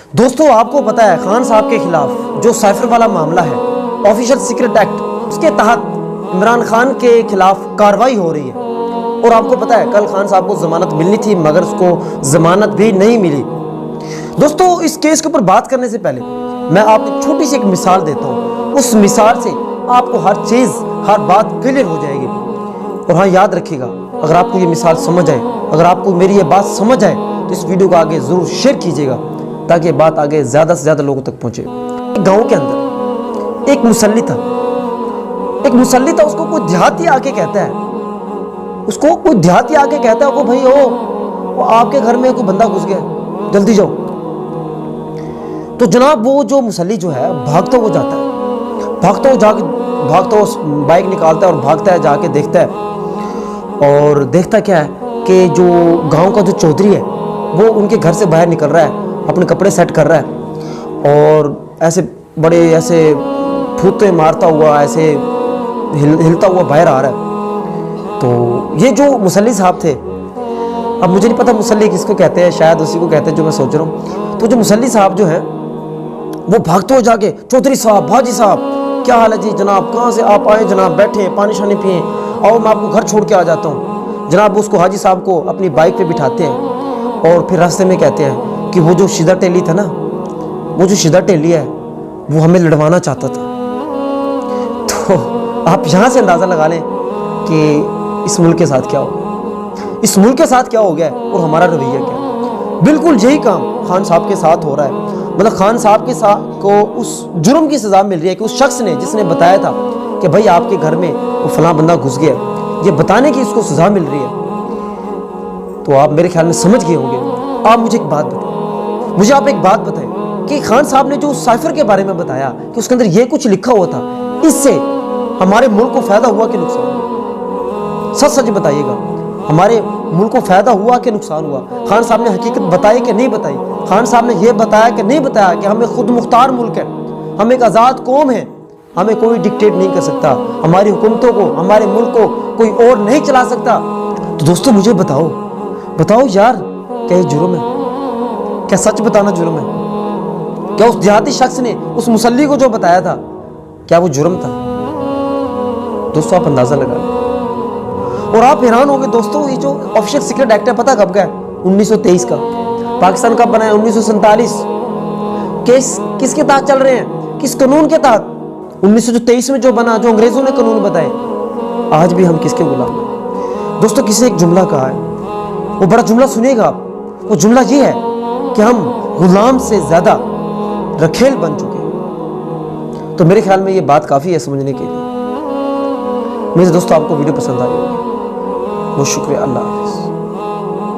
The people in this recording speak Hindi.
दोस्तों आपको पता है खान साहब के खिलाफ जो साइफर वाला मामला है, ऑफिशियल सीक्रेट एक्ट, उसके तहत इमरान खान के खिलाफ कार्रवाई हो रही है। और आपको पता है कल खान साहब को जमानत मिलनी थी मगर उसको जमानत भी नहीं मिली। दोस्तों इस केस के ऊपर बात करने से पहले मैं आपको छोटी सी एक मिसाल देता हूँ। उस मिसाल से आपको हर चीज़ हर बात क्लियर हो जाएगी। और हाँ याद रखिएगा, अगर आपको ये मिसाल समझ आए, अगर आपको मेरी ये बात समझ आए तो इस वीडियो को आगे ज़रूर शेयर कीजिएगा ताकि ये बात आगे ज़्यादा से ज़्यादा लोगों तक पहुँचे। एक गाँव के अंदर एक मुसल्ली था, उसको कोई देहाती आके कहता है, वो भाई वो आपके घर में कोई बंदा घुस गया, जल्दी जाओ। तो जनाब वो जो मुसल्ली जो है भागता हुआ जाता है, भागता हुआ बाइक निकालता है और भागता है, जाके देखता है और देखता क्या है कि जो गांव का जो चौधरी है वो उनके घर से बाहर निकल रहा है, अपने कपड़े सेट कर रहा है और ऐसे बड़े ऐसे फूटे मारता हुआ ऐसे हिलता हुआ बाहर आ रहा है। तो ये जो मुसल्ली साहब थे, अब मुझे नहीं पता मुसल्ली किसको कहते हैं, शायद उसी को कहते हैं जो मैं सोच रहा हूँ। तो जो मुसल्ली साहब जो है वो भागते हुए जाके, चौधरी साहब, भाजी साहब, क्या हाल है जी जनाब, कहाँ से आप आए जनाब, बैठे पानी शानी पिए, आओ मैं आपको घर छोड़ के आ जाता हूँ। जनाब उसको हाजी साहब को अपनी बाइक पे बिठाते हैं और फिर रास्ते में कहते हैं कि वो जो शिदा टेली था ना, वो जो शिदा टेली है वो हमें लड़वाना चाहता था। तो आप यहाँ से अंदाज़ा लगा लें कि इस मुल्क के साथ क्या हो गया, और हमारा रवैया क्या है। बिल्कुल यही काम खान साहब के साथ हो रहा है। मतलब खान साहब के साथ को उस जुर्म की सज़ा मिल रही है कि उस शख्स ने जिसने बताया था कि भाई आपके घर में वो फलां बंदा घुस गया, ये बताने की इसको सज़ा मिल रही है। तो आप मेरे ख्याल में समझ गए होंगे। आप मुझे आप एक बात बताएं कि खान साहब ने जो साइफर के बारे में बताया कि उसके अंदर ये कुछ लिखा हुआ था, इससे हमारे मुल्क को फ़ायदा हुआ कि नुकसान हुआ? सच बताइएगा, हमारे मुल्क को फ़ायदा हुआ कि नुकसान हुआ? खान साहब ने हकीकत बताई कि नहीं बताई? खान साहब ने यह बताया कि नहीं बताया कि हमें खुद मुख्तार मुल्क है, हम एक आज़ाद कौम है, हमें कोई डिक्टेट नहीं कर सकता, हमारी हुकूमतों को, हमारे मुल्क को कोई और नहीं चला सकता? तो दोस्तों मुझे बताओ यार, क्या ये जुर्म है? क्या सच बताना जुर्म है? क्या उस देहाती शख्स ने उस मुसल्ली को जो बताया था, क्या वो जुर्म था? दोस्तों आप अंदाज़ा लगा लें और आप हैरान होंगे। दोस्तों ये जो ऑफिशियल सीक्रेट एक्ट है पता कब का है? 1923 का। पाकिस्तान कब बना है? 1947। केस किसके तहत चल रहे हैं, किस कानून के तहत? 1923 में जो बना, जो अंग्रेजों ने कानून बताए। आज भी हम किसके गुलाम हैं? दोस्तों किसी एक जुमला कहा है, वो बड़ा जुमला सुनिएगा आप। वो जुमला ये है कि हम गुलाम से ज्यादा रखेल बन चुके हैं। तो मेरे ख्याल में ये बात काफ़ी है समझने के लिए। मेरे दोस्तों आपको वीडियो पसंद आई होगी, बहुत शुक्रिया। अल्लाह हाफ़िज़।